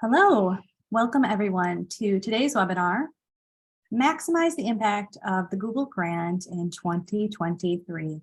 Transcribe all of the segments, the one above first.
Hello, welcome everyone to today's webinar, Maximize the Impact of the Google Grant in 2023.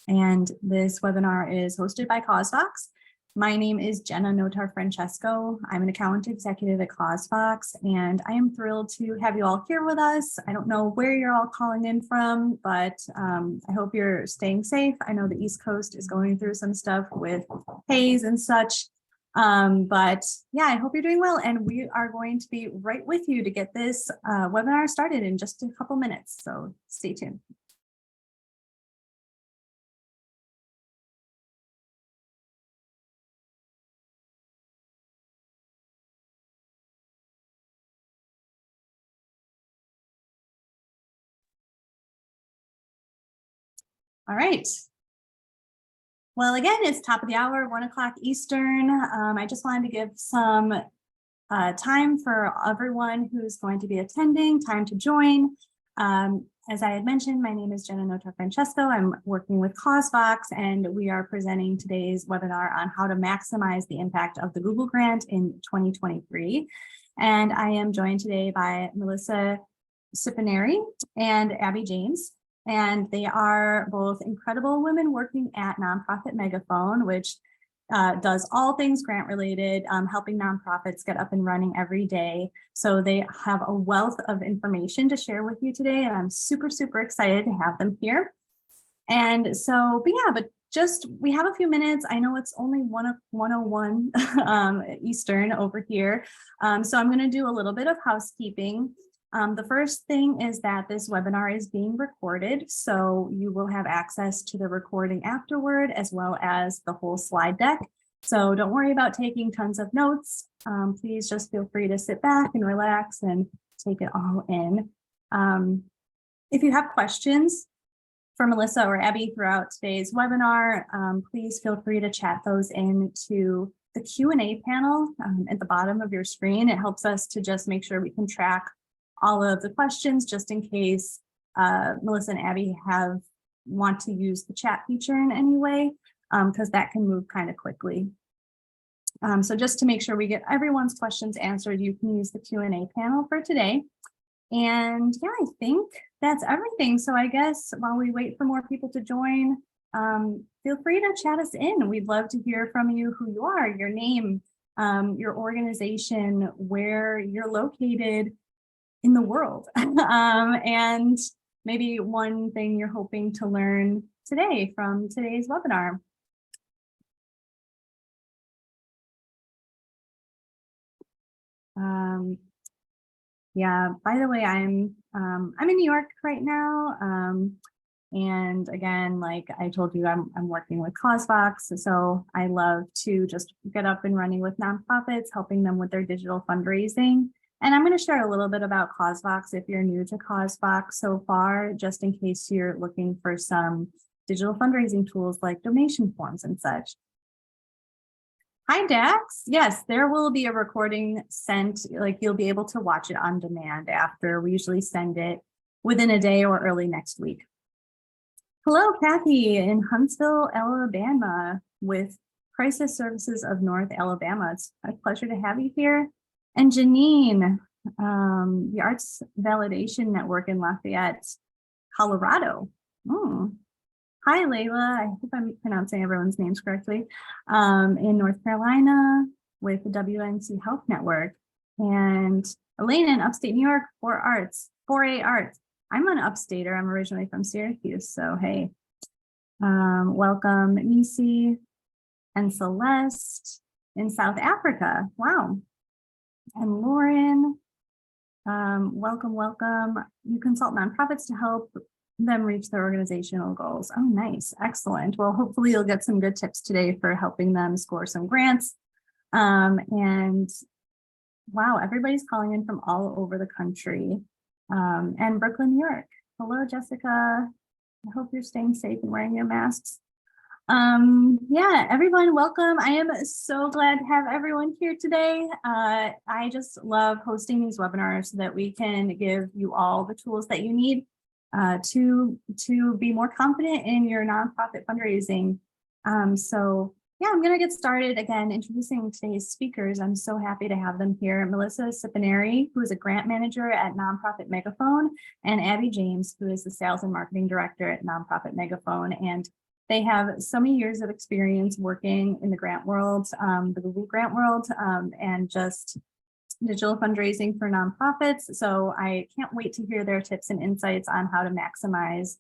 And this webinar is hosted by CauseVox. My name is Jenna Notar-Francesco. I'm an account executive at CauseVox, and I am thrilled to have you all here with us. I don't know where you're all calling in from, but I hope you're staying safe. I know the East Coast is going through some stuff with haze and such. But yeah, I hope you're doing well, and we are going to be right with you to get this webinar started in just a couple minutes, so stay tuned. All right. Well, again, it's top of the hour, 1 o'clock Eastern. I just wanted to give some time for everyone who's going to be attending, time to join. As I had mentioned, my name is Jenna Notar-Francesco. I'm working with CauseVox, and we are presenting today's webinar on how to maximize the impact of the Google Grant in 2023. And I am joined today by Melissa Cipineri and Abby James. And they are both incredible women working at Nonprofit Megaphone, which does all things grant related, helping nonprofits get up and running every day. So they have a wealth of information to share with you today, and I'm super, super excited to have them here. And so, we have a few minutes. I know it's only 1:01 Eastern over here. So I'm going to do a little bit of housekeeping. The first thing is that this webinar is being recorded, so you will have access to the recording afterward, as well as the whole slide deck. So don't worry about taking tons of notes. Please just feel free to sit back and relax and take it all in. If you have questions for Melissa or Abby throughout today's webinar, please feel free to chat those into the Q&A panel at the bottom of your screen. It helps us to just make sure we can track all of the questions, just in case Melissa and Abby want to use the chat feature in any way, because that can move kind of quickly. So just to make sure we get everyone's questions answered, you can use the Q&A panel for today. And yeah, I think that's everything. So I guess while we wait for more people to join, feel free to chat us in. We'd love to hear from you, who you are, your name, your organization, where you're located in the world, and maybe one thing you're hoping to learn today from today's webinar. Yeah, by the way, I'm in New York right now. And again, like I told you, I'm working with CauseVox. So I love to just get up and running with nonprofits, helping them with their digital fundraising. And I'm going to share a little bit about CauseVox if you're new to CauseVox so far, just in case you're looking for some digital fundraising tools like donation forms and such. Hi, Dax. Yes, there will be a recording sent, like you'll be able to watch it on demand after. We usually send it within a day or early next week. Hello, Kathy in Huntsville, Alabama with Crisis Services of North Alabama. It's a pleasure to have you here. And Janine, the Arts Validation Network in Lafayette, Colorado. Hi, Layla. I hope I'm pronouncing everyone's names correctly. In North Carolina with the WNC Health Network. And Elena in upstate New York, 4A Arts. I'm an upstater. I'm originally from Syracuse, so hey. Welcome, Nisi and Celeste in South Africa. Wow. And Lauren, welcome. You consult nonprofits to help them reach their organizational goals. Oh, nice. Excellent. Well, hopefully you'll get some good tips today for helping them score some grants. And wow, everybody's calling in from all over the country. And Brooklyn, New York. Hello, Jessica. I hope you're staying safe and wearing your masks. Yeah, everyone, welcome. I am so glad to have everyone here today. I just love hosting these webinars so that we can give you all the tools that you need to be more confident in your nonprofit fundraising. So Yeah, I'm going to get started again introducing today's speakers. I'm so happy to have them here. Melissa Cipineri, who is a grant manager at Nonprofit Megaphone, and Abby James, who is the sales and marketing director at Nonprofit Megaphone. And they have so many years of experience working in the grant world, the Google grant world, and just digital fundraising for nonprofits. So I can't wait to hear their tips and insights on how to maximize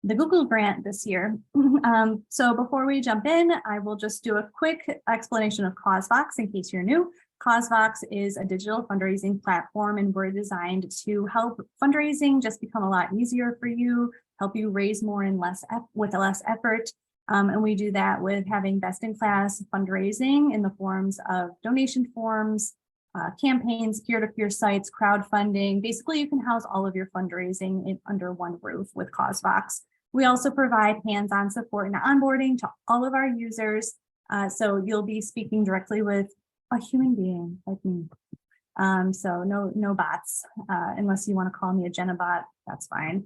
the Google grant this year. So before we jump in, I will just do a quick explanation of CauseVox in case you're new. CauseVox is a digital fundraising platform, and we're designed to help fundraising just become a lot easier for you, help you raise more and with less effort. And we do that with having best-in-class fundraising in the forms of donation forms, campaigns, peer-to-peer sites, crowdfunding. Basically, you can house all of your fundraising under one roof with CauseVox. We also provide hands-on support and onboarding to all of our users. So you'll be speaking directly with a human being like me. So no bots, unless you want to call me a Jenna bot, that's fine.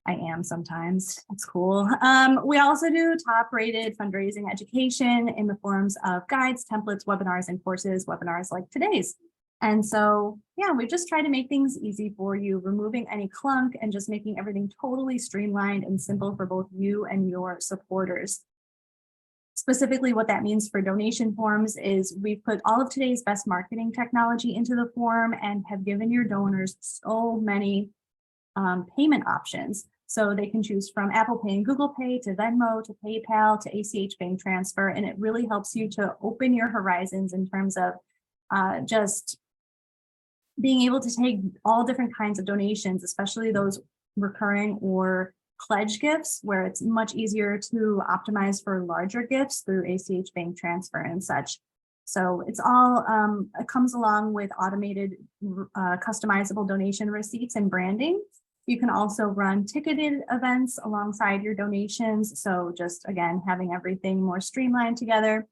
I am sometimes, it's cool. We also do top-rated fundraising education in the forms of guides, templates, webinars, and courses, webinars like today's. And so, yeah, we just try to make things easy for you, removing any clunk and just making everything totally streamlined and simple for both you and your supporters. Specifically, what that means for donation forms is we've put all of today's best marketing technology into the form and have given your donors so many payment options. So they can choose from Apple Pay and Google Pay to Venmo to PayPal to ACH bank transfer. And it really helps you to open your horizons in terms of just being able to take all different kinds of donations, especially those recurring or pledge gifts, where it's much easier to optimize for larger gifts through ACH bank transfer and such. So it's all, it comes along with automated customizable donation receipts and branding. You can also run ticketed events alongside your donations. So just, again, having everything more streamlined together.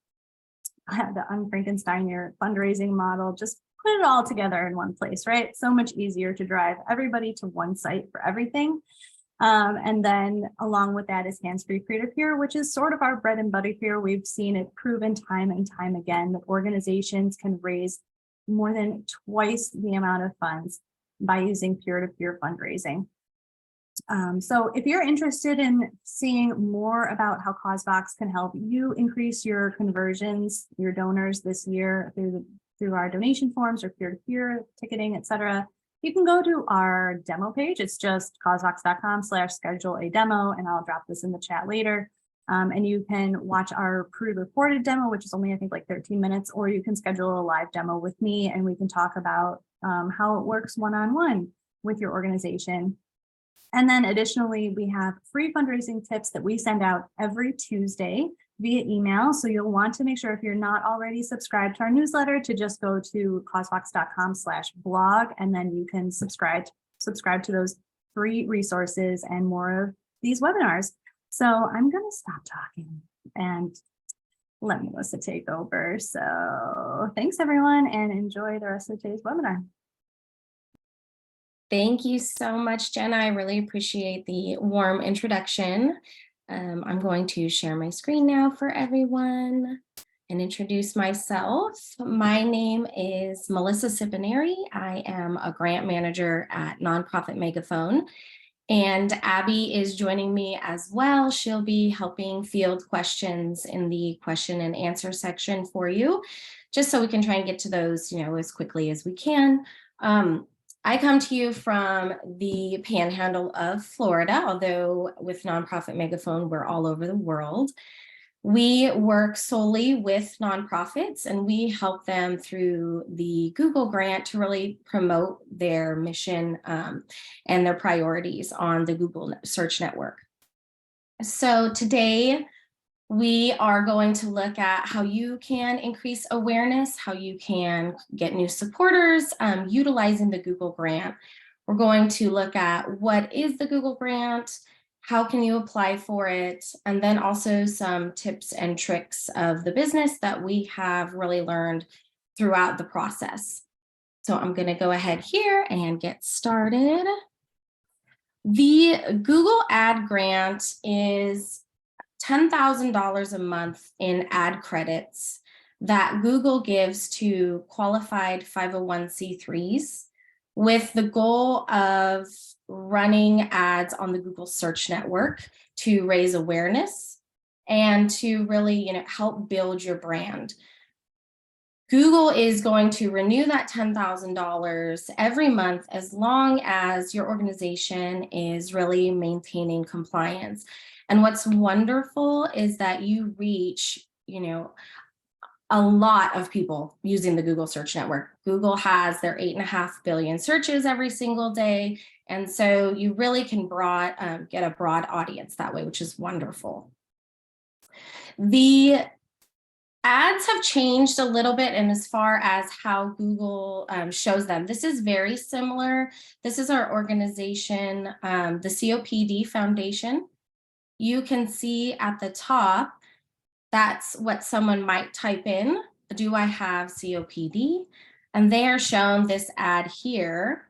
The Unfrankenstein your fundraising model, just put it all together in one place, right? So much easier to drive everybody to one site for everything. And then along with that is hands-free peer-to-peer, which is sort of our bread and butter here. We've seen it proven time and time again that organizations can raise more than twice the amount of funds by using peer-to-peer fundraising. So if you're interested in seeing more about how CauseVox can help you increase your conversions, your donors this year through our donation forms or peer-to-peer ticketing, etc., you can go to our demo page. It's just causevox.com/schedule a demo, and I'll drop this in the chat later. And you can watch our pre-recorded demo, which is only, I think, like 13 minutes, or you can schedule a live demo with me and we can talk about how it works one-on-one with your organization. And then additionally, we have free fundraising tips that we send out every Tuesday via email. So you'll want to make sure, if you're not already subscribed to our newsletter, to just go to causevox.com/blog, and then you can subscribe to those free resources and more of these webinars. So I'm going to stop talking and let Melissa take over. So thanks, everyone, and enjoy the rest of today's webinar. Thank you so much, Jenna. I really appreciate the warm introduction. I'm going to share my screen now for everyone and introduce myself. My name is Melissa Cipineri. I am a grant manager at Nonprofit Megaphone, and Abby is joining me as well. She'll be helping field questions in the question and answer section for you, just so we can try and get to those, as quickly as we can. I come to you from the panhandle of Florida, although with Nonprofit Megaphone, we're all over the world. We work solely with nonprofits, and we help them through the Google grant to really promote their mission and their priorities on the Google search network. So today, we are going to look at how you can increase awareness, how you can get new supporters utilizing the Google grant. We're going to look at what is the Google grant, how can you apply for it, and then also some tips and tricks of the business that we have really learned throughout the process. So I'm going to go ahead here and get started. The Google Ad Grant is $10,000 a month in ad credits that Google gives to qualified 501c3s with the goal of running ads on the Google search network to raise awareness and to really, help build your brand. Google is going to renew that $10,000 every month as long as your organization is really maintaining compliance. And what's wonderful is that you reach, a lot of people using the Google search network. Google has their 8.5 billion searches every single day. And so you really can get a broad audience that way, which is wonderful. The ads have changed a little bit in as far as how Google shows them. This is very similar. This is our organization, the COPD Foundation. You can see at the top, that's what someone might type in. Do I have COPD? And they are shown this ad here.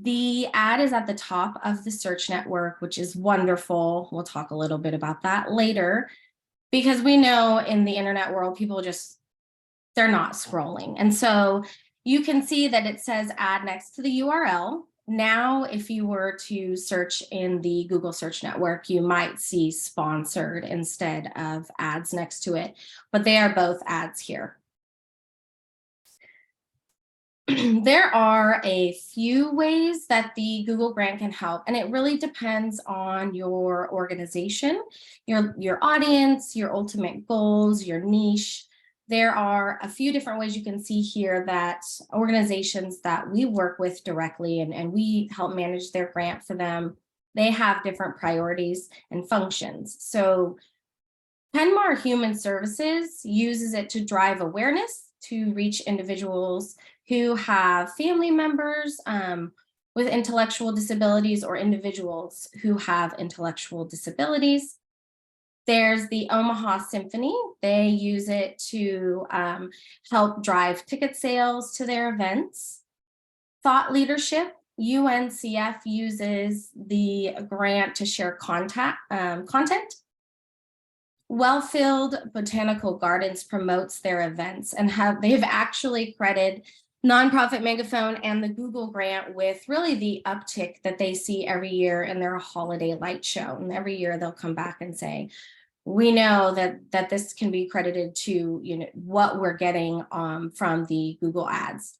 The ad is at the top of the search network, which is wonderful. We'll talk a little bit about that later, because we know in the internet world, people they're not scrolling. And so you can see that it says ad next to the URL. Now, if you were to search in the Google search network, you might see sponsored instead of ads next to it, but they are both ads here. There are a few ways that the Google grant can help, and it really depends on your organization, your audience, your ultimate goals, your niche. There are a few different ways you can see here that organizations that we work with directly and we help manage their grant for them, they have different priorities and functions. So Penmar Human Services uses it to drive awareness to reach individuals who have family members with intellectual disabilities or individuals who have intellectual disabilities. There's the Omaha Symphony. They use it to help drive ticket sales to their events. Thought Leadership, UNCF uses the grant to share content. Wellfield Botanical Gardens promotes their events, and they've actually credited Nonprofit Megaphone and the Google grant with really the uptick that they see every year in their holiday light show. And every year they'll come back and say, we know that this can be credited to what we're getting from the Google ads.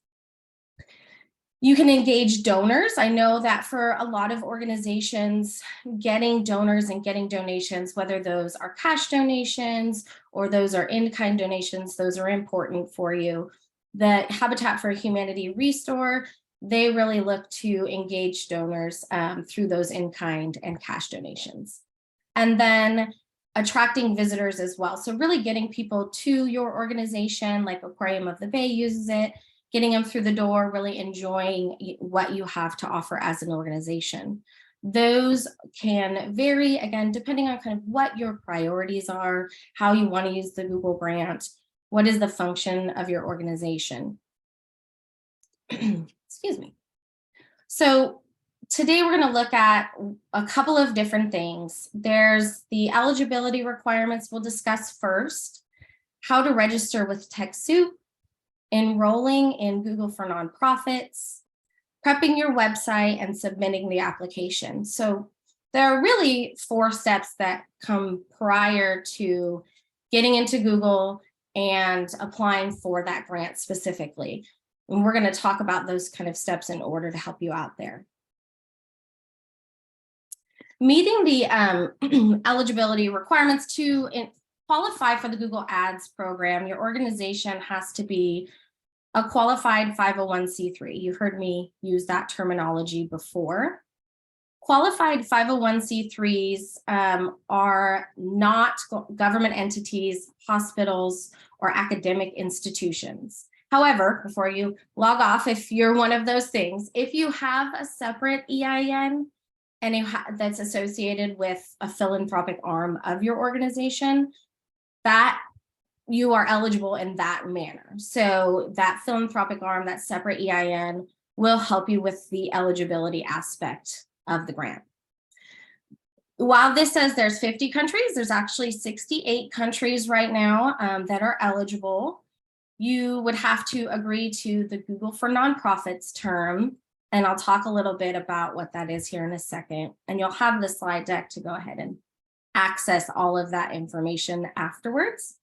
You can engage donors. I know that for a lot of organizations, getting donors and getting donations, whether those are cash donations or those are in-kind donations, those are important for you. The Habitat for Humanity Restore, they really look to engage donors through those in-kind and cash donations. And then attracting visitors as well. So really getting people to your organization, like Aquarium of the Bay uses it, getting them through the door, really enjoying what you have to offer as an organization. Those can vary, again, depending on kind of what your priorities are, how you want to use the Google grant, what is the function of your organization. Excuse me. So today we're going to look at a couple of different things. There's the eligibility requirements we'll discuss first, how to register with TechSoup, enrolling in Google for Nonprofits, prepping your website, and submitting the application. So there are really 4 steps that come prior to getting into Google and applying for that grant specifically. And we're going to talk about those kind of steps in order to help you out there. Meeting the eligibility requirements to qualify for the Google Ads program, your organization has to be a qualified 501c3. You've heard me use that terminology before. Qualified 501c3s are not government entities, hospitals, or academic institutions. However, before you log off, if you're one of those things, if you have a separate EIN and that's associated with a philanthropic arm of your organization, that you are eligible in that manner. So that philanthropic arm, that separate EIN, will help you with the eligibility aspect of the grant. while this says there's 50 countries, there's actually 68 countries right now that are eligible. You would have to agree to the Google for Nonprofits term, and I'll talk a little bit about what that is here in a second. And you'll have the slide deck to go ahead and access all of that information afterwards.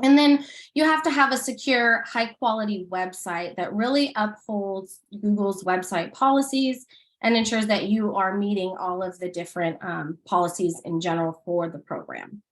And then you have to have a secure, high quality website that really upholds Google's website policies and ensures that you are meeting all of the different policies in general for the program.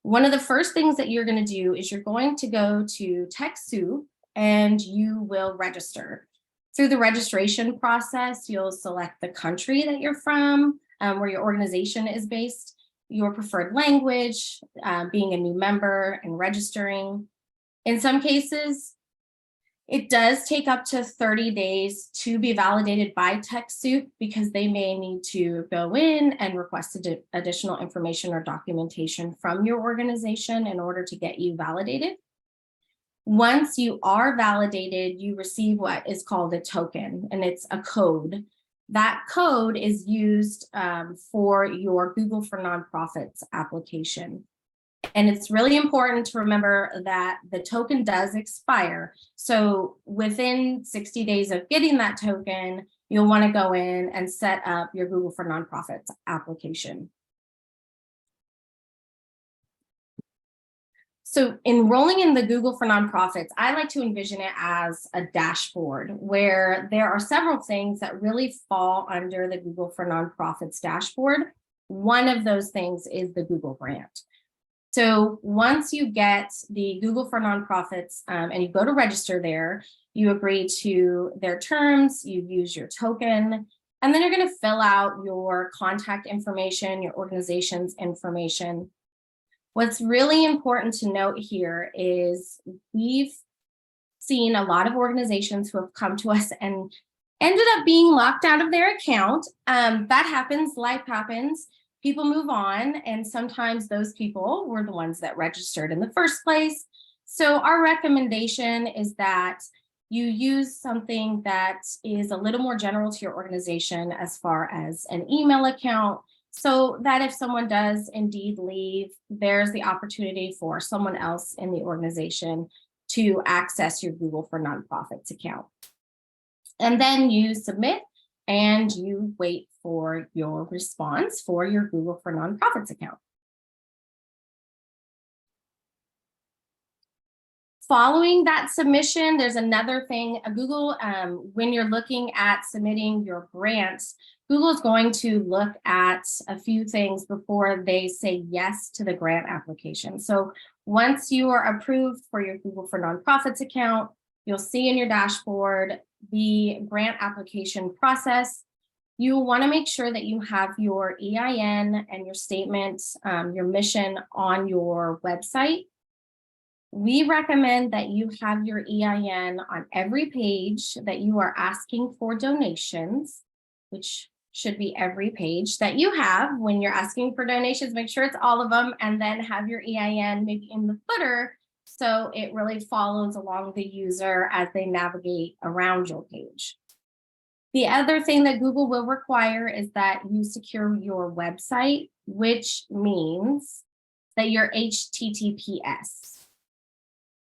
One of the first things that you're going to do is you're going to go to TechSoup and you will register. Through the registration process, you'll select the country that you're from, where your organization is based, your preferred language, being a new member and registering. In some cases, it does take up to 30 days to be validated by TechSoup because they may need to go in and request additional information or documentation from your organization in order to get you validated. Once you are validated, you receive what is called a token, and it's a code. That code is used for your Google for Nonprofits application. And it's really important to remember that the token does expire. So within 60 days of getting that token, you'll want to go in and set up your Google for Nonprofits application. So enrolling in the Google for Nonprofits, I like to envision it as a dashboard where there are several things that really fall under the Google for Nonprofits dashboard. One of those things is the Google grant. So once you get the Google for Nonprofits and you go to register there, you agree to their terms, you use your token, and then you're going to fill out your contact information, your organization's information. What's really important to note here is we've seen a lot of organizations who have come to us and ended up being locked out of their account. That happens, life happens. People move on, and sometimes those people were the ones that registered in the first place. So our recommendation is that you use something that is a little more general to your organization as far as an email account, so that if someone does indeed leave, there's the opportunity for someone else in the organization to access your Google for Nonprofits account. And then you submit and you wait for your response for your Google for Nonprofits account. Following that submission, there's another thing. Google, when you're looking at submitting your grants, Google is going to look at a few things before they say yes to the grant application. So once you are approved for your Google for Nonprofits account, you'll see in your dashboard the grant application process. You want to make sure that you have your EIN and your statement, your mission on your website. We recommend that you have your EIN on every page that you are asking for donations, which should be every page that you have when you're asking for donations. Make sure it's all of them, and then have your EIN maybe in the footer so it really follows along the user as they navigate around your page. The other thing that Google will require is that you secure your website, which means that you're HTTPS.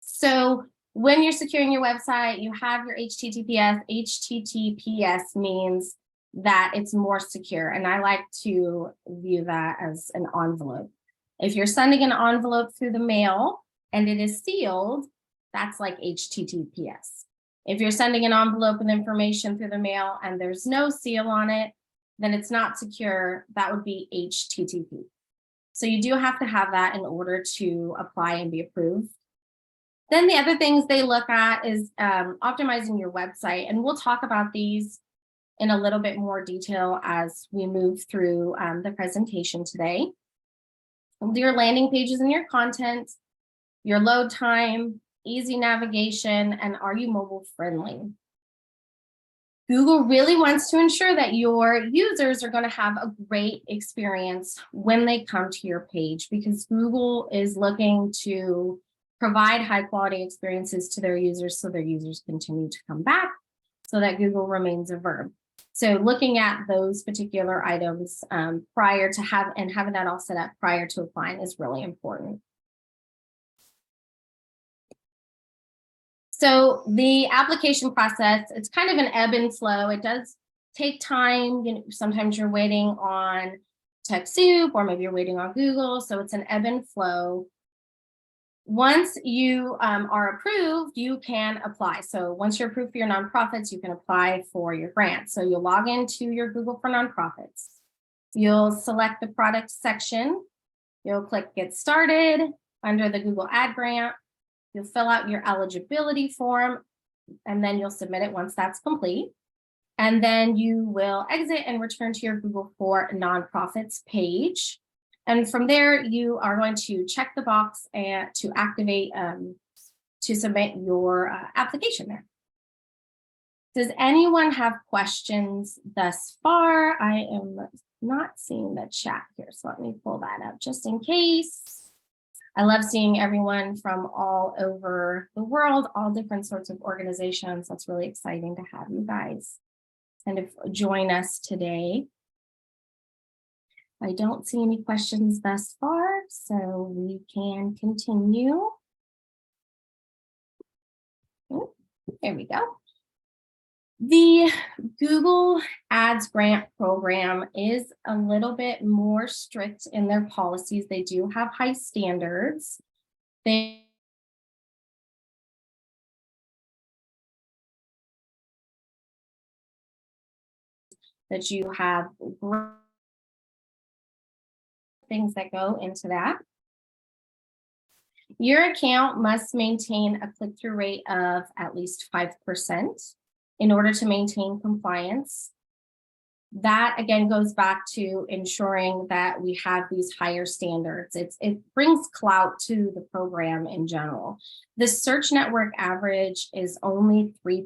So when you're securing your website, you have your HTTPS. HTTPS means that it's more secure. And I like to view that as an envelope. If you're sending an envelope through the mail and it is sealed, that's like HTTPS. If you're sending an envelope with information through the mail and there's no seal on it, then it's not secure. That would be HTTP. So you do have to have that in order to apply and be approved. Then the other things they look at is optimizing your website. And we'll talk about these in a little bit more detail as we move through the presentation today. Your landing pages and your content, your load time, easy navigation, and are you mobile friendly? Google really wants to ensure that your users are going to have a great experience when they come to your page, because Google is looking to provide high quality experiences to their users so their users continue to come back, so that Google remains a verb. So looking at those particular items prior to having that all set up prior to applying is really important. So the application process, it's kind of an ebb and flow. It does take time. You know, sometimes you're waiting on TechSoup, or maybe you're waiting on Google. So it's an ebb and flow. Once you are approved, you can apply. So once you're approved for your nonprofits, you can apply for your grant. So you'll log into your Google for Nonprofits. You'll select the product section. You'll click Get Started under the Google Ad Grant. You'll fill out your eligibility form, and then you'll submit it once that's complete. And then you will exit and return to your Google for Nonprofits page. And from there, you are going to check the box and to activate, to submit your application there. Does anyone have questions thus far? I am not seeing the chat here, so let me pull that up just in case. I love seeing everyone from all over the world, all different sorts of organizations. That's really exciting to have you guys kind of join us today. I don't see any questions thus far, so we can continue. Oh, there we go. The Google Ads Grant Program is a little bit more strict in their policies. They do have high standards. That you have things that go into that. Your account must maintain a click-through rate of at least 5% in order to maintain compliance. That again goes back to ensuring that we have these higher standards. It brings clout to the program in general. The search network average is only 3%,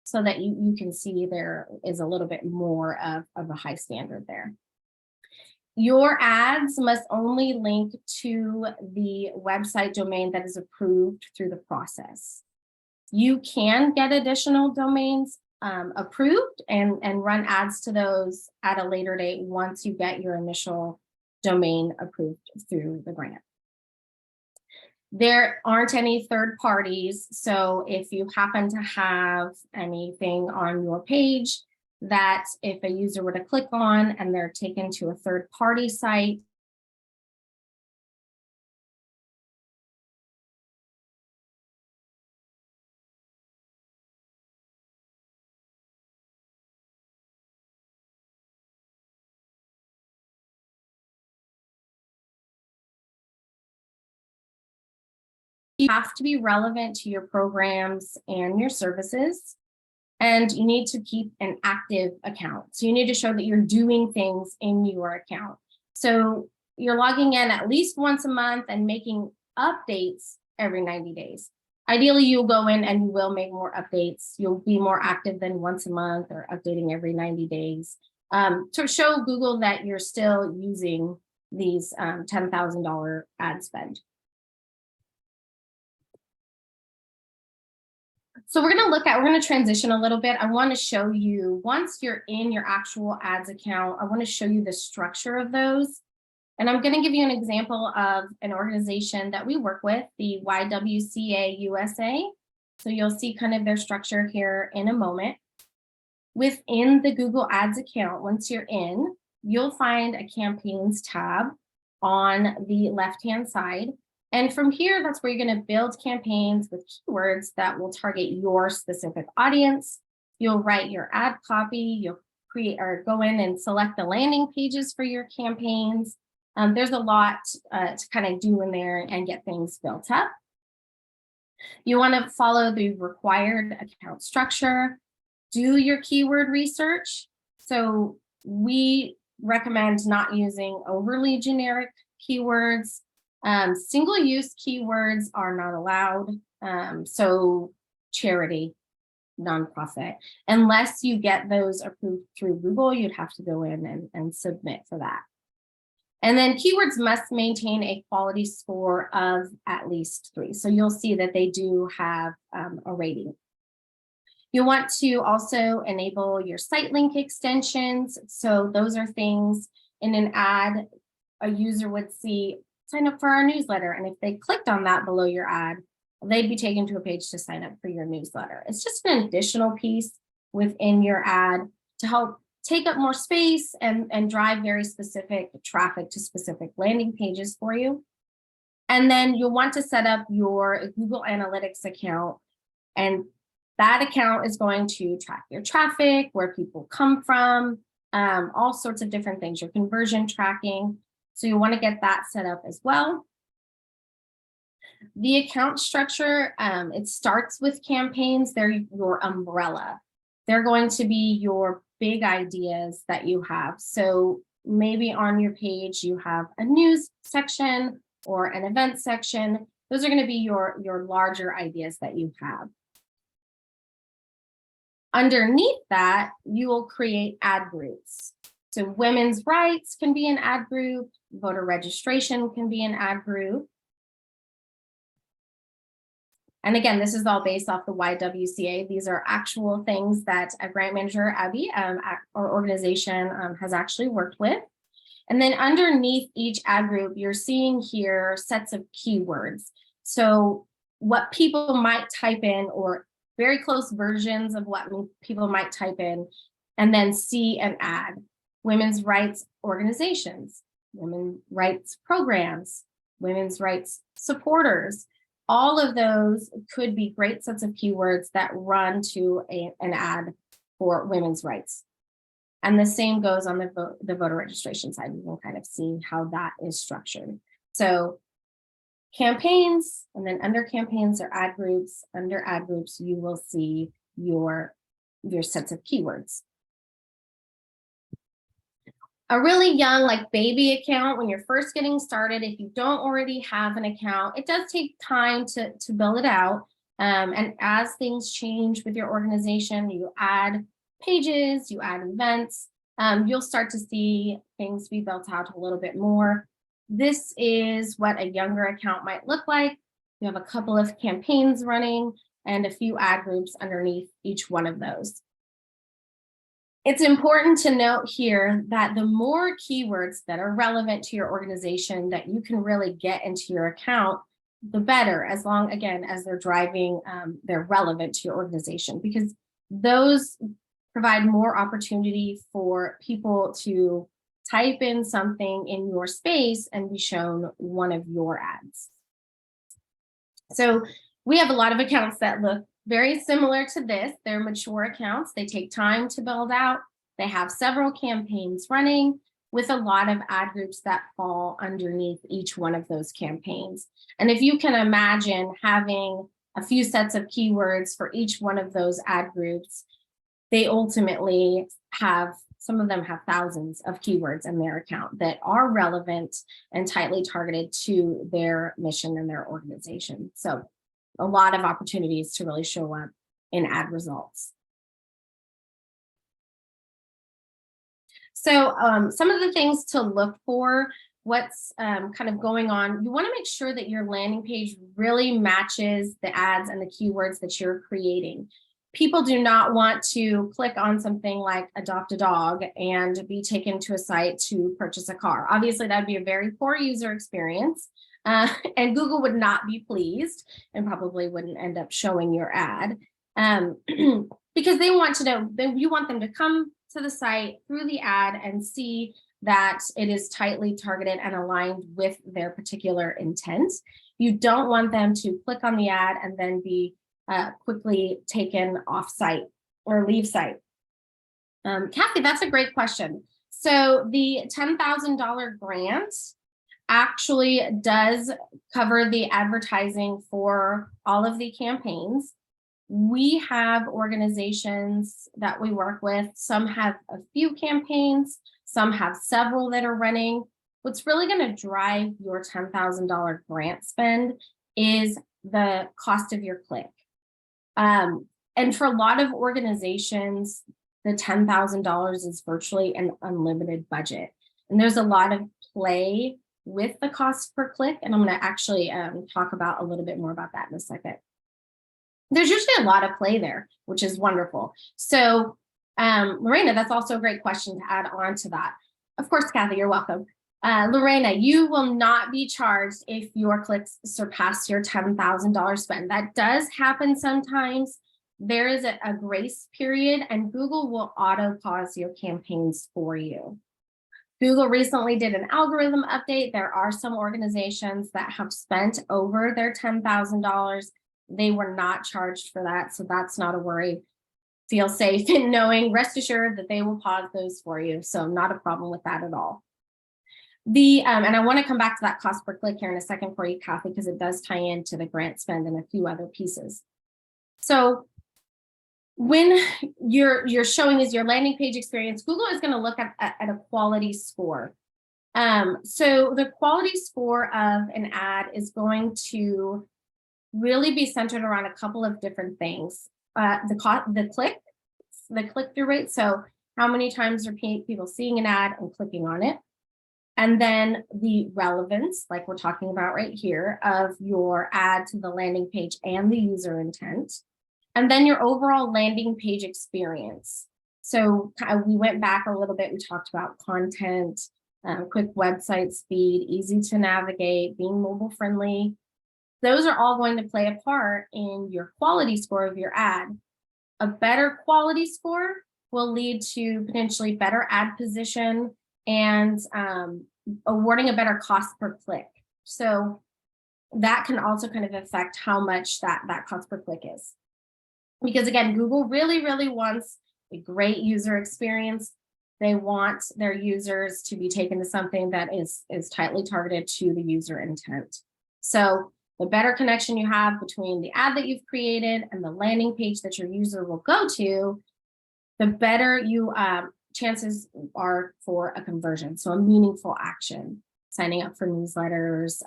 so that you can see there is a little bit more of a high standard there. Your ads must only link to the website domain that is approved through the process. You can get additional domains approved and run ads to those at a later date once you get your initial domain approved through the grant. There aren't any third parties, so if you happen to have anything on your page that if a user were to click on and they're taken to a third party site, you have to be relevant to your programs and your services, and you need to keep an active account. So you need to show that you're doing things in your account. So you're logging in at least once a month and making updates every 90 days. Ideally, you'll go in and you will make more updates. You'll be more active than once a month or updating every 90 days to show Google that you're still using these $10,000 ad spend. So we're going to transition a little bit. I want to show you, once you're in your actual ads account, I want to show you the structure of those. And I'm going to give you an example of an organization that we work with, the YWCA USA. So you'll see kind of their structure here in a moment. Within the Google Ads account, once you're in, you'll find a campaigns tab on the left-hand side. And from here, that's where you're going to build campaigns with keywords that will target your specific audience. You'll write your ad copy, you'll create or go in and select the landing pages for your campaigns. There's a lot to kind of do in there and get things built up. You want to follow the required account structure, do your keyword research. So we recommend not using overly generic keywords. Single-use keywords are not allowed. So charity, nonprofit, unless you get those approved through Google, you'd have to go in and submit for that. And then keywords must maintain a quality score of at least 3. So you'll see that they do have a rating. You want to also enable your site link extensions. So those are things in an ad a user would see, sign up for our newsletter. And if they clicked on that below your ad, they'd be taken to a page to sign up for your newsletter. It's just an additional piece within your ad to help take up more space and drive very specific traffic to specific landing pages for you. And then you'll want to set up your Google Analytics account, and that account is going to track your traffic, where people come from, all sorts of different things, your conversion tracking. So you want to get that set up as well. The account structure, it starts with campaigns. They're your umbrella. They're going to be your big ideas that you have. So maybe on your page, you have a news section or an event section. Those are going to be your larger ideas that you have. Underneath that, you will create ad groups. So women's rights can be an ad group, voter registration can be an ad group. And again, this is all based off the YWCA. These are actual things that a grant manager, Abby, our organization has actually worked with. And then underneath each ad group, you're seeing here sets of keywords. So what people might type in, or very close versions of what people might type in, and then see an ad. Women's rights organizations, women's rights programs, women's rights supporters. All of those could be great sets of keywords that run to an ad for women's rights. And the same goes on the voter registration side. You can kind of see how that is structured. So campaigns, and then under campaigns are ad groups. Under ad groups, you will see your sets of keywords. A really young, like baby account, when you're first getting started, if you don't already have an account, it does take time to build it out. And as things change with your organization, you add pages, you add events, you'll start to see things be built out a little bit more. This is what a younger account might look like. You have a couple of campaigns running and a few ad groups underneath each one of those. It's important to note here that the more keywords that are relevant to your organization that you can really get into your account, the better, as long, again, as they're driving, they're relevant to your organization, because those provide more opportunity for people to type in something in your space and be shown one of your ads. So we have a lot of accounts that look very similar to this. They're mature accounts. They take time to build out. They have several campaigns running with a lot of ad groups that fall underneath each one of those campaigns. And if you can imagine having a few sets of keywords for each one of those ad groups, they ultimately have, some of them have thousands of keywords in their account that are relevant and tightly targeted to their mission and their organization. So a lot of opportunities to really show up in ad results. So some of the things to look for, what's kind of going on, you want to make sure that your landing page really matches the ads and the keywords that you're creating. People do not want to click on something like adopt a dog and be taken to a site to purchase a car. Obviously, that would be a very poor user experience. And Google would not be pleased and probably wouldn't end up showing your ad because they want to know, you want them to come to the site through the ad and see that it is tightly targeted and aligned with their particular intent. You don't want them to click on the ad and then be quickly taken off site or leave site. Kathy, that's a great question. So the $10,000 grant actually does cover the advertising for all of the campaigns. We have organizations that we work with. Some have a few campaigns, some have several that are running. What's really going to drive your $10,000 grant spend is the cost of your click. And for a lot of organizations, the $10,000 is virtually an unlimited budget. And there's a lot of play with the cost per click. And I'm going to actually talk about a little bit more about that in a second. there's usually a lot of play there, which is wonderful. So Lorena, that's also a great question to add on to that. Of course, Kathy, you're welcome. Lorena, you will not be charged if your clicks surpass your $10,000 spend. That does happen sometimes. There is a grace period, and Google will auto pause your campaigns for you. Google recently did an algorithm update. There are some organizations that have spent over their $10,000. They were not charged for that, so that's not a worry. Feel safe in knowing, rest assured that they will pause those for you. So not a problem with that at all. And I want to come back to that cost per click here in a second for you, Kathy, because it does tie into the grant spend and a few other pieces. So when you're showing is your landing page experience, Google is going to look at a quality score. So the quality score of an ad is going to really be centered around a couple of different things. The click-through rate. So how many times are people seeing an ad and clicking on it? And then the relevance, like we're talking about right here, of your ad to the landing page and the user intent. And then your overall landing page experience. So we went back a little bit, we talked about content, quick website speed, easy to navigate, being mobile friendly. Those are all going to play a part in your quality score of your ad. A better quality score will lead to potentially better ad position and awarding a better cost per click. So that can also kind of affect how much that cost per click is. Because again, Google really, really wants a great user experience. They want their users to be taken to something that is tightly targeted to the user intent. So the better connection you have between the ad that you've created and the landing page that your user will go to, the better you chances are for a conversion. So a meaningful action, signing up for newsletters,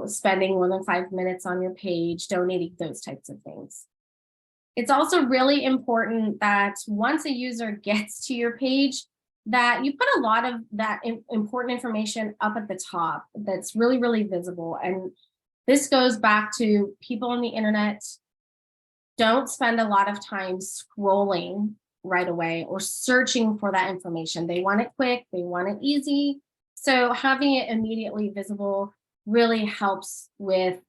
spending more than 5 minutes on your page, donating, those types of things. It's also really important that once a user gets to your page, that you put a lot of that important information up at the top that's really, really visible. And this goes back to people on the internet don't spend a lot of time scrolling right away or searching for that information. They want it quick, they want it easy. So having it immediately visible really helps with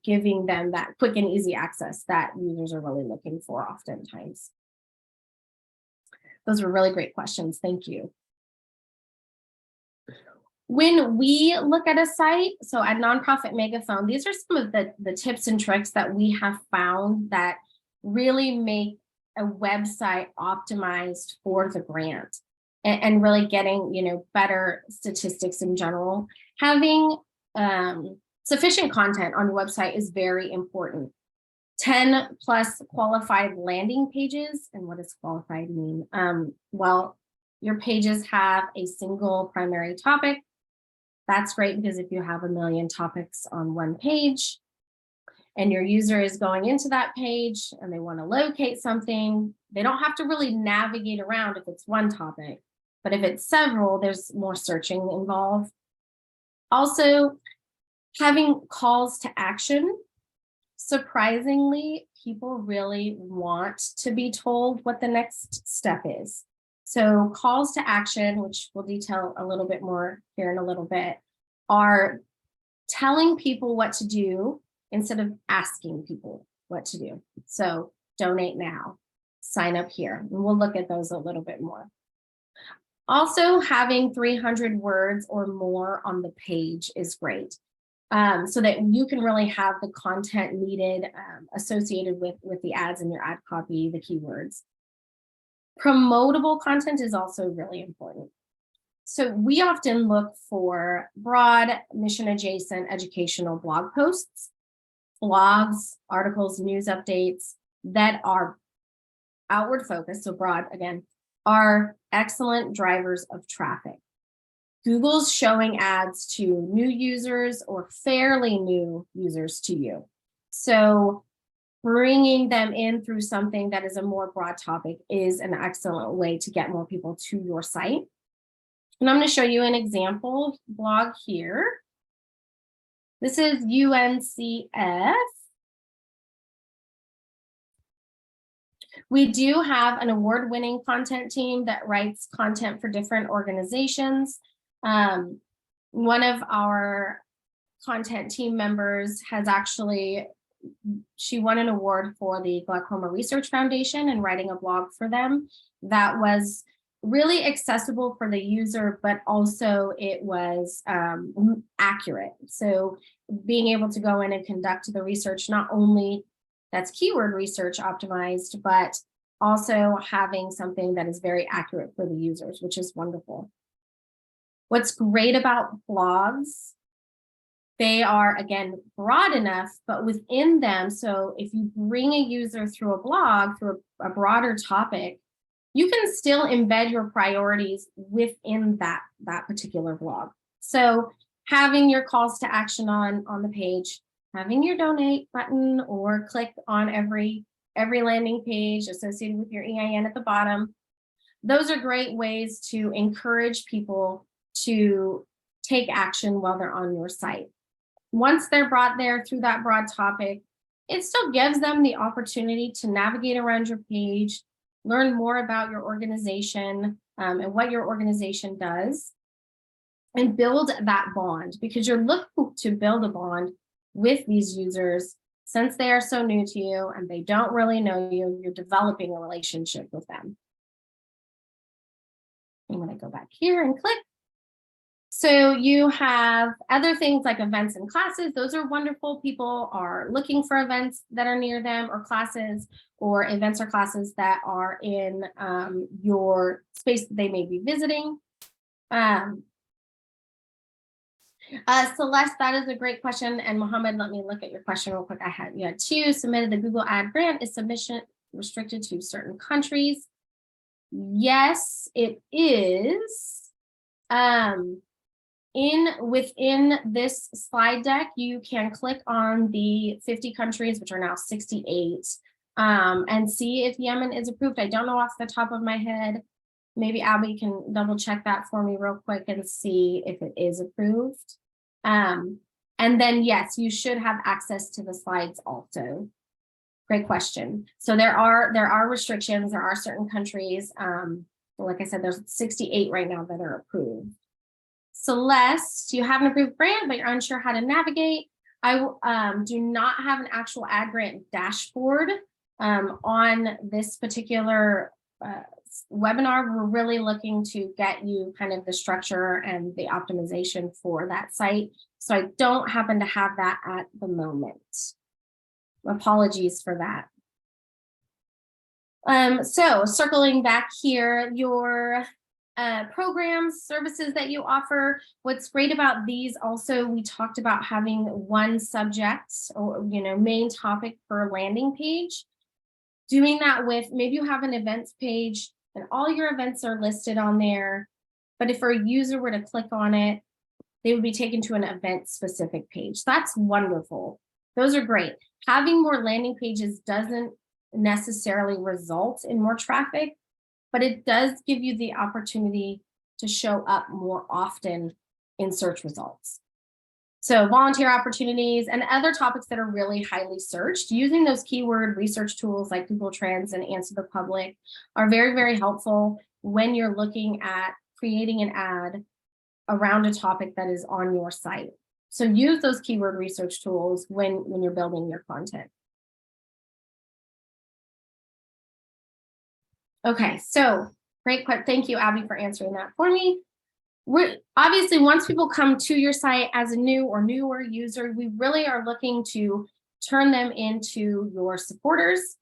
giving them that quick and easy access that users are really looking for oftentimes. Those were really great questions. Thank you. When we look at a site, so at Nonprofit Megaphone, these are some of the tips and tricks that we have found that really make a website optimized for the grant and really getting, better statistics in general. Having sufficient content on your website is very important. 10 plus qualified landing pages. And what does qualified mean? Well, your pages have a single primary topic. That's great because if you have 1 million topics on one page and your user is going into that page and they want to locate something, they don't have to really navigate around if it's one topic, but if it's several, there's more searching involved. Also, having calls to action. Surprisingly, people really want to be told what the next step is. So calls to action, which we'll detail a little bit more here in a little bit, are telling people what to do instead of asking people what to do. So donate now, sign up here, and we'll look at those a little bit more. Also, having 300 words or more on the page is great. So that you can really have the content needed associated with the ads and your ad copy, the keywords. Promotable content is also really important. So we often look for broad, mission adjacent educational blog posts, blogs, articles, news updates that are outward focused, so broad again, are excellent drivers of traffic. Google's showing ads to new users or fairly new users to you. So bringing them in through something that is a more broad topic is an excellent way to get more people to your site. And I'm going to show you an example blog here. This is UNCF. We do have an award-winning content team that writes content for different organizations. One of our content team members has actually, she won an award for the Glaucoma Research Foundation and writing a blog for them that was really accessible for the user, but also it was accurate. So being able to go in and conduct the research, not only that's keyword research optimized, but also having something that is very accurate for the users, which is wonderful. What's great about blogs, they are, again, broad enough, but within them, so if you bring a user through a blog, through a broader topic, you can still embed your priorities within that particular blog. So having your calls to action on the page, having your donate button or click on every landing page associated with your EIN at the bottom. Those are great ways to encourage people to take action while they're on your site. Once they're brought there through that broad topic, it still gives them the opportunity to navigate around your page, learn more about your organization and what your organization does, and build that bond, because you're looking to build a bond with these users since they are so new to you and they don't really know you. You're developing a relationship with them. I'm going to go back here and click. So you have other things like events and classes. Those are wonderful. People are looking for events that are near them, or classes or events or classes that are in your space that they may be visiting. Celeste, that is a great question. And Mohammed, let me look at your question real quick. You had two. Submitted the Google Ad grant. Is submission restricted to certain countries? Yes, it is. Within this slide deck, you can click on the 50 countries, which are now 68, and see if Yemen is approved. I don't know off the top of my head. Maybe Abby can double check that for me real quick and see if it is approved. And then yes, you should have access to the slides also. Great question. So there are restrictions. There are certain countries. Like I said, there's 68 right now that are approved. Celeste, you have an approved grant, but you're unsure how to navigate. I do not have an actual ad grant dashboard on this particular webinar. We're really looking to get you kind of the structure and the optimization for that site. So I don't happen to have that at the moment. Apologies for that. So circling back here, your programs, services that you offer. What's great about these also, we talked about having one subject or main topic per landing page. Doing that with, maybe you have an events page and all your events are listed on there, but if a user were to click on it, they would be taken to an event specific page. That's wonderful. Those are great. Having more landing pages doesn't necessarily result in more traffic, but it does give you the opportunity to show up more often in search results. So volunteer opportunities and other topics that are really highly searched, using those keyword research tools like Google Trends and Answer the Public are very, very helpful when you're looking at creating an ad around a topic that is on your site. So use those keyword research tools when you're building your content. Okay, so great. Thank you, Abby, for answering that for me. Obviously, once people come to your site as a new or newer user, we really are looking to turn them into your supporters.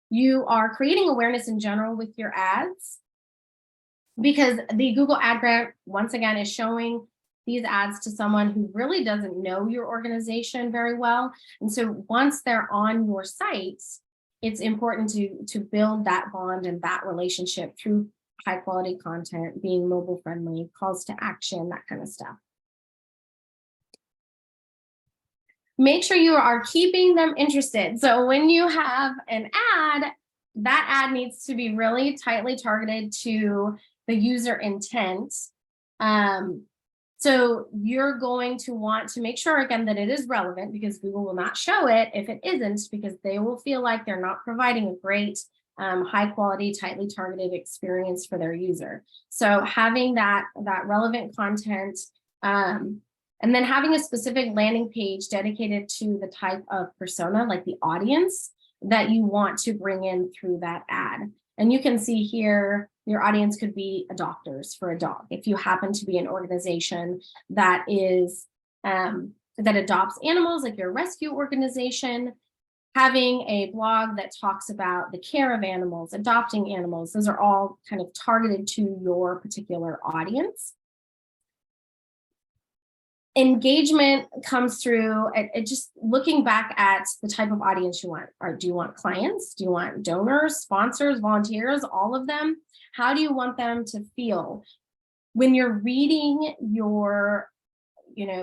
You are creating awareness in general with your ads, because the Google Ad Grant, once again, is showing these ads to someone who really doesn't know your organization very well. And so once they're on your sites, it's important to build that bond and that relationship through high quality content, being mobile friendly, calls to action, that kind of stuff. Make sure you are keeping them interested. So when you have an ad, that ad needs to be really tightly targeted to the user intent. So you're going to want to make sure, again, that it is relevant, because Google will not show it if it isn't, because they will feel like they're not providing a great high quality, tightly targeted experience for their user. So having that relevant content, and then having a specific landing page dedicated to the type of persona, like the audience that you want to bring in through that ad. And you can see here, your audience could be adopters for a dog. If you happen to be an organization that is that adopts animals, like your rescue organization, having a blog that talks about the care of animals, adopting animals, those are all kind of targeted to your particular audience. Engagement comes through it just looking back at the type of audience you want. Or do you want clients? Do you want donors, sponsors, volunteers, all of them? How do you want them to feel when you're reading your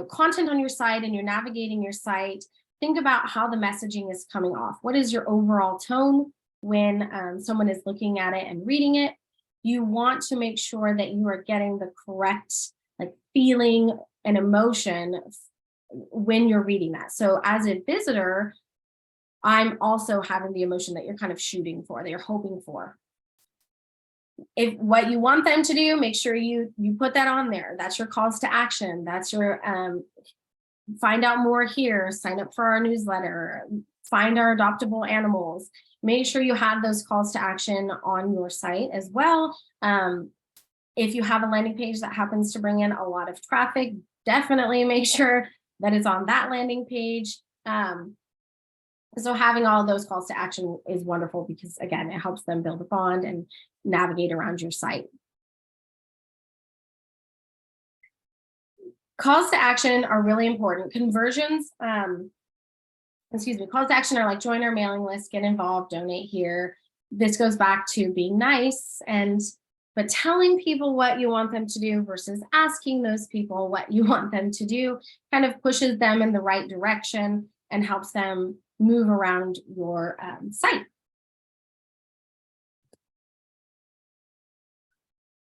content on your site and you're navigating your site? Think about how the messaging is coming off. What is your overall tone when someone is looking at it and reading it? You want to make sure that you are getting the correct feeling and emotion when you're reading that. So as a visitor, I'm also having the emotion that you're kind of shooting for, that you're hoping for. If what you want them to do, make sure you put that on there. That's your calls to action. That's your find out more here, sign up for our newsletter, find our adoptable animals. Make sure you have those calls to action on your site as well. If you have a landing page that happens to bring in a lot of traffic, definitely make sure that it's on that landing page. So having all of those calls to action is wonderful because, again, it helps them build a bond and navigate around your site. Calls to action are really important. Conversions, calls to action are like join our mailing list, get involved, donate here. This goes back to being nice but telling people what you want them to do versus asking those people what you want them to do kind of pushes them in the right direction and helps them move around your site.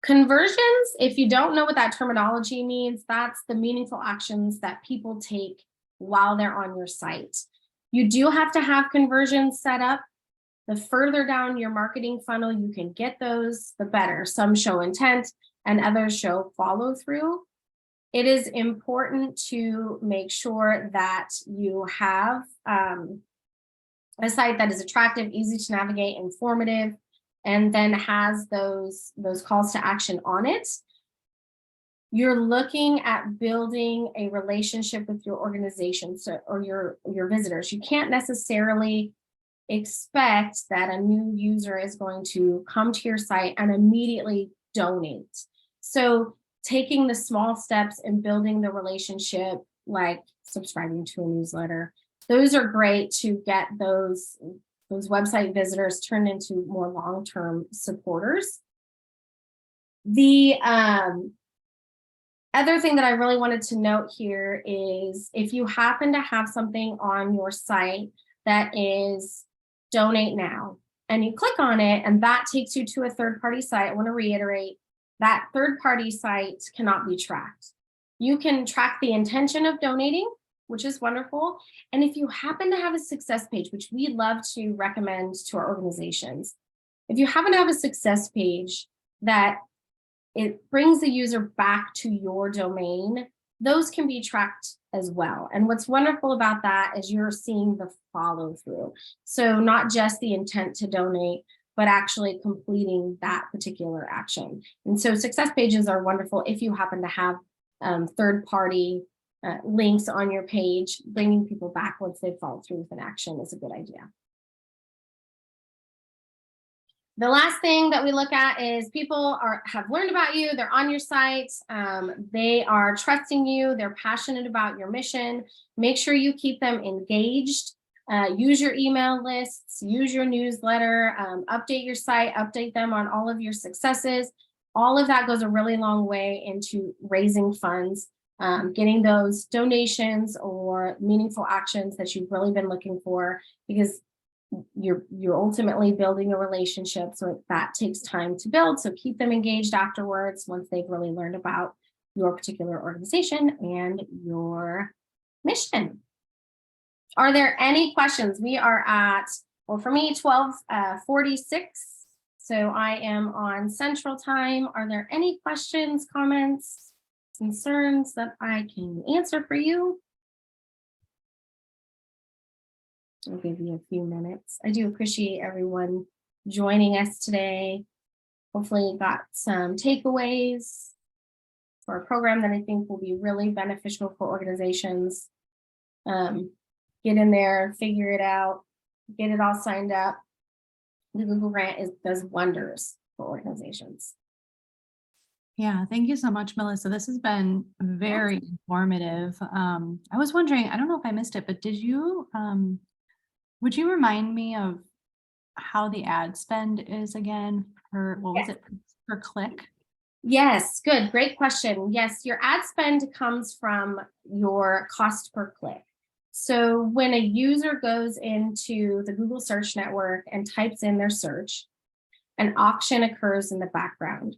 Conversions, if you don't know what that terminology means, that's the meaningful actions that people take while they're on your site. You do have to have conversions set up. The further down your marketing funnel you can get those, the better. Some show intent and others show follow through. It is important to make sure that you have a site that is attractive, easy to navigate, informative, and then has those calls to action on it. You're looking at building a relationship with your organization or your visitors. You can't necessarily expect that a new user is going to come to your site and immediately donate. So taking the small steps and building the relationship, like subscribing to a newsletter, those are great to get those website visitors turned into more long-term supporters. The other thing that I really wanted to note here is if you happen to have something on your site that is donate now, and you click on it and that takes you to a third-party site, I want to reiterate that third-party site cannot be tracked. You can track the intention of donating, which is wonderful. And if you happen to have a success page, which we love to recommend to our organizations, if you happen to have a success page that it brings the user back to your domain, those can be tracked as well. And what's wonderful about that is you're seeing the follow through. So not just the intent to donate, but actually completing that particular action. And so success pages are wonderful if you happen to have third-party links on your page. Bringing people back once they follow through with an action is a good idea. The last thing that we look at is people have learned about you, they're on your site, they are trusting you, they're passionate about your mission. Make sure you keep them engaged. Use your email lists, use your newsletter, update your site, update them on all of your successes. All of that goes a really long way into raising funds, getting those donations or meaningful actions that you've really been looking for, because you're ultimately building a relationship, so that takes time to build. So keep them engaged afterwards once they've really learned about your particular organization and your mission. Are there any questions? We are at well, for me, 12:46. So I am on Central Time. Are there any questions, comments, concerns that I can answer for you? I'll give you a few minutes. I do appreciate everyone joining us today. Hopefully you got some takeaways for a program that I think will be really beneficial for organizations. Get in there, figure it out, get it all signed up. The Google Grant does wonders for organizations. Yeah, thank you so much, Melissa. This has been very informative. I was wondering, I don't know if I missed it, but would you remind me of how the ad spend is again per, what was it, per click? Yes, good, great question. Yes, your ad spend comes from your cost per click. So when a user goes into the Google Search Network and types in their search, an auction occurs in the background.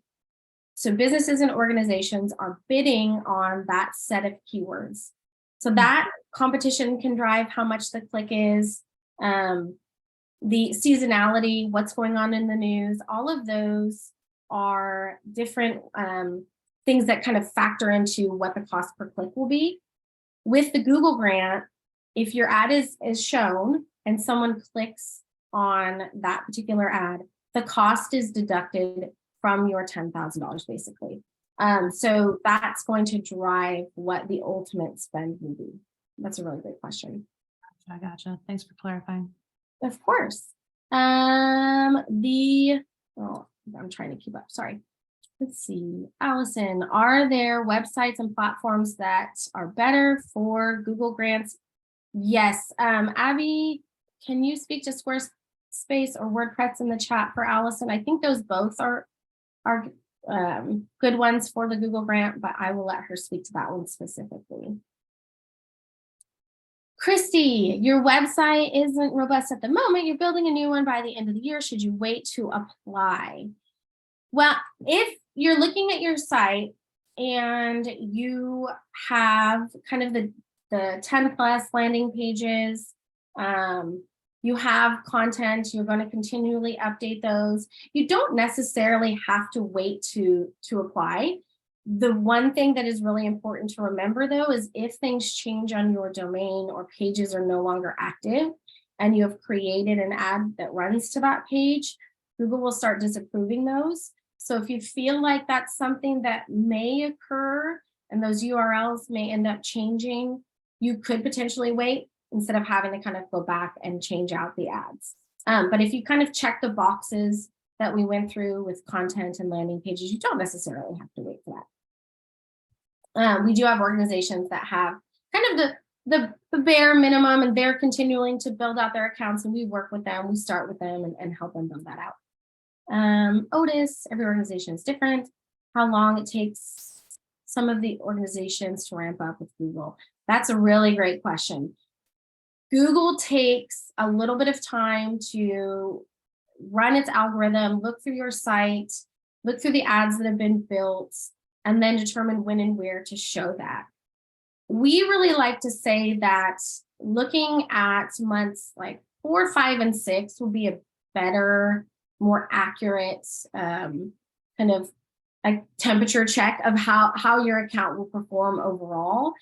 So businesses and organizations are bidding on that set of keywords. So that competition can drive how much the click is, the seasonality, what's going on in the news, all of those are different things that kind of factor into what the cost per click will be. With the Google Grant, if your ad is shown and someone clicks on that particular ad, the cost is deducted from your $10,000 basically. So that's going to drive what the ultimate spend will be. That's a really great question. I gotcha. Thanks for clarifying. Of course. I'm trying to keep up. Sorry. Let's see. Allison, are there websites and platforms that are better for Google Grants? Yes. Abby, can you speak to Squarespace or WordPress in the chat for Allison? I think those both are good ones for the Google Grant, but I will let her speak to that one specifically. Christy, your website isn't robust at the moment. You're building a new one by the end of the year. Should you wait to apply? Well, if you're looking at your site and you have kind of the 10 plus landing pages, you have content, you're going to continually update those. You don't necessarily have to wait to apply. The one thing that is really important to remember though, is if things change on your domain or pages are no longer active and you have created an ad that runs to that page, Google will start disapproving those. So if you feel like that's something that may occur and those URLs may end up changing, you could potentially wait instead of having to kind of go back and change out the ads. But if you kind of check the boxes that we went through with content and landing pages, you don't necessarily have to wait for that. We do have organizations that have kind of the bare minimum and they're continuing to build out their accounts, and we work with them, we start with them and help them build that out. Otis, every organization is different. How long it takes some of the organizations to ramp up with Google? That's a really great question. Google takes a little bit of time to run its algorithm, look through your site, look through the ads that have been built, and then determine when and where to show that. We really like to say that looking at months like 4, 5, and 6 will be a better, more accurate kind of a temperature check of how your account will perform overall.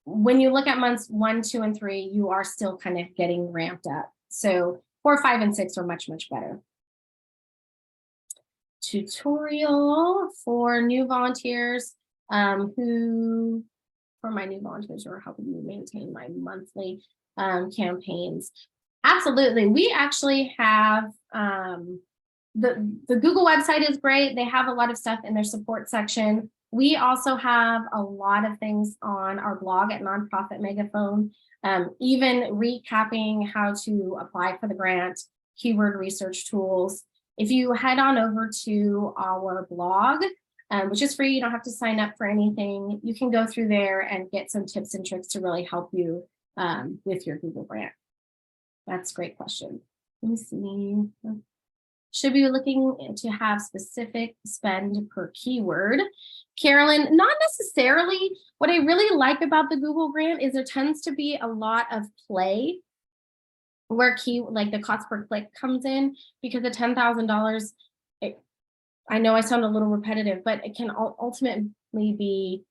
When you look at months 1, 2, and 3, you are still kind of getting ramped up. So 4, 5, and 6 are much, much better. Tutorial for new volunteers who are helping me maintain my monthly campaigns. Absolutely. We actually have the Google website is great. They have a lot of stuff in their support section. We also have a lot of things on our blog at Nonprofit Megaphone, even recapping how to apply for the grant, keyword research tools. If you head on over to our blog, which is free, you don't have to sign up for anything. You can go through there and get some tips and tricks to really help you with your Google Grant. That's a great question. Let me see. Should be looking to have specific spend per keyword. Carolyn, not necessarily. What I really like about the Google Grant is there tends to be a lot of play where like the cost per click comes in, because the $10,000, I know I sound a little repetitive, but it can ultimately be,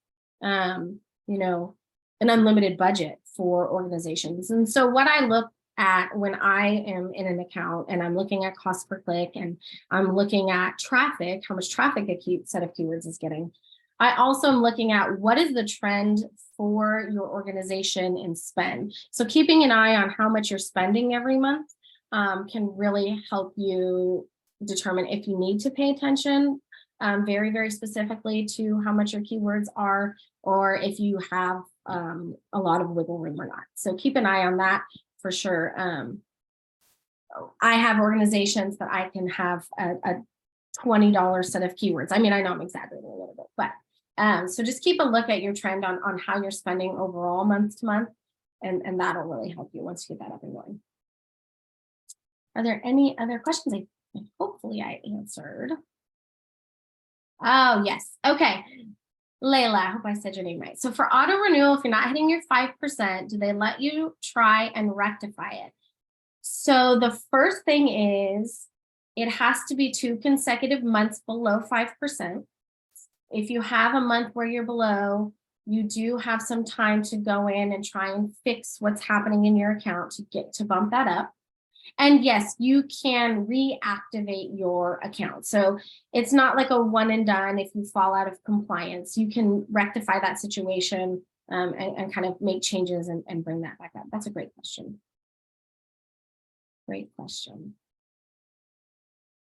you know, an unlimited budget for organizations. And so what I look at when I am in an account and I'm looking at cost per click and I'm looking at traffic, how much traffic a set of keywords is getting, I also am looking at what is the trend for your organization in spend. So keeping an eye on how much you're spending every month can really help you determine if you need to pay attention very, very specifically to how much your keywords are, or if you have a lot of wiggle room or not. So keep an eye on that for sure. I have organizations that I can have a $20 set of keywords. I mean, I know I'm exaggerating a little bit, but so just keep a look at your trend on how you're spending overall month to month, and that'll really help you once you get that up and going. Are there any other questions? Hopefully I answered. Oh, yes. Okay. Layla, I hope I said your name right. So for auto renewal, if you're not hitting your 5%, do they let you try and rectify it? So the first thing is it has to be 2 consecutive months below 5%. If you have a month where you're below, you do have some time to go in and try and fix what's happening in your account to bump that up. And yes, you can reactivate your account. So it's not like a one and done. If you fall out of compliance, you can rectify that situation and kind of make changes and bring that back up. That's a great question. Great question.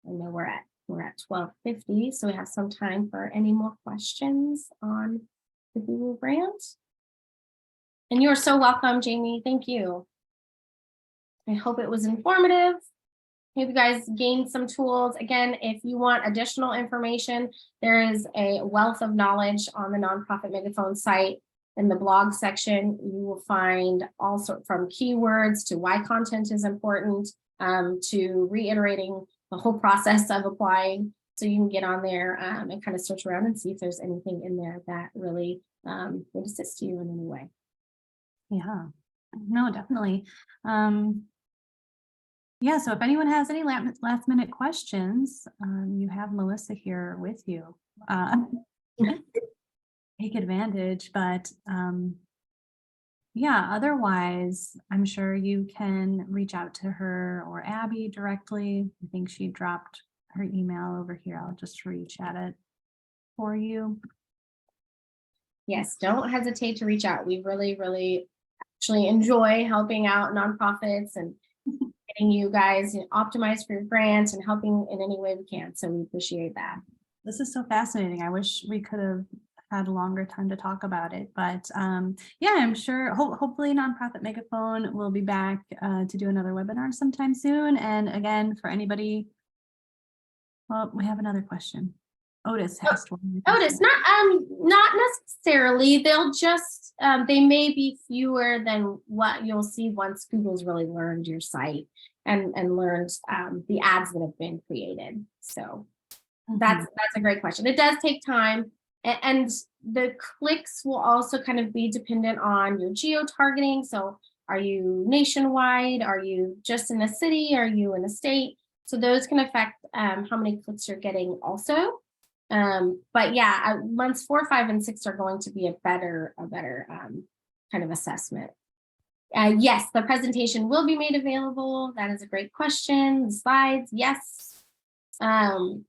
I know we're at 12:50, so we have some time for any more questions on the Google brand. And you're so welcome, Jamie. Thank you. I hope it was informative. Hope you guys gained some tools. Again, if you want additional information, there is a wealth of knowledge on the Nonprofit Megaphone site. In the blog section, you will find all sorts, from keywords to why content is important, to reiterating the whole process of applying. So you can get on there and kind of search around and see if there's anything in there that really would assist you in any way. Yeah, no, definitely. Yeah, so if anyone has any last minute questions, you have Melissa here with you. Take advantage, but yeah, otherwise, I'm sure you can reach out to her or Abby directly. I think she dropped her email over here. I'll just re-chat it for you. Yes, don't hesitate to reach out. We really, really actually enjoy helping out nonprofits and getting you guys optimized for your grants and helping in any way we can. So we appreciate that. This is so fascinating. I wish we could have had a longer time to talk about it, but yeah, I'm sure hopefully Nonprofit Megaphone will be back to do another webinar sometime soon. And again, for anybody, well, we have another question. Otis has one. Otis, not necessarily. They'll just they may be fewer than what you'll see once Google's really learned your site and learned the ads that have been created. So that's a great question. It does take time, and the clicks will also kind of be dependent on your geo-targeting. So are you nationwide? Are you just in a city? Are you in a state? So those can affect how many clicks you're getting also. But yeah, months 4, 5, and 6 are going to be a better kind of assessment. Yes, the presentation will be made available. That is a great question. The slides, yes. The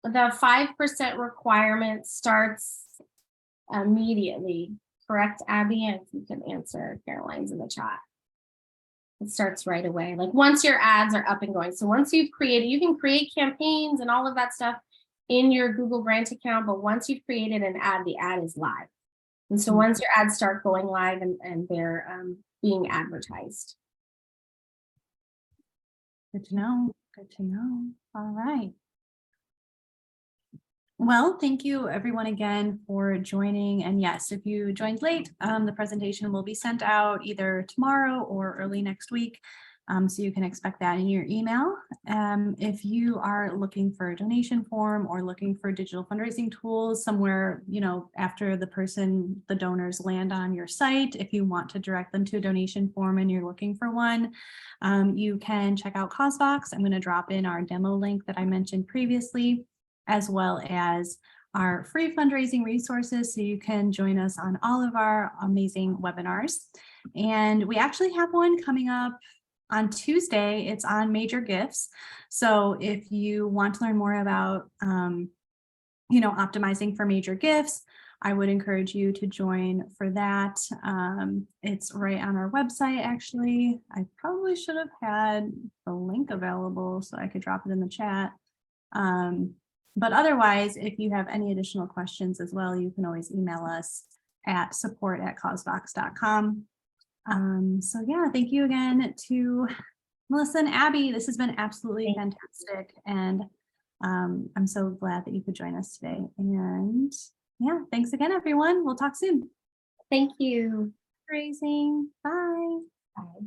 5% requirement starts immediately, correct, Abby? If you can answer, Caroline's in the chat. It starts right away. Like once your ads are up and going. So once you've created, you can create campaigns and all of that stuff in your Google Grant account, but once you've created an ad, the ad is live. And so once your ads start going live and they're being advertised. Good to know. Good to know. All right. Well, thank you everyone again for joining. And yes, if you joined late, the presentation will be sent out either tomorrow or early next week. So you can expect that in your email. If you are looking for a donation form or looking for digital fundraising tools somewhere, after the donors land on your site, if you want to direct them to a donation form and you're looking for one, you can check out CauseVox. I'm going to drop in our demo link that I mentioned previously, as well as our free fundraising resources, so you can join us on all of our amazing webinars. And we actually have one coming up on Tuesday. It's on major gifts. So if you want to learn more about, optimizing for major gifts, I would encourage you to join for that. It's right on our website, actually. I probably should have had the link available so I could drop it in the chat. But otherwise, if you have any additional questions as well, you can always email us at support@causevox.com. So yeah, thank you again to Melissa and Abby. This has been absolutely fantastic. And I'm so glad that you could join us today. And yeah, thanks again, everyone. We'll talk soon. Thank you. Raising. Bye. Bye.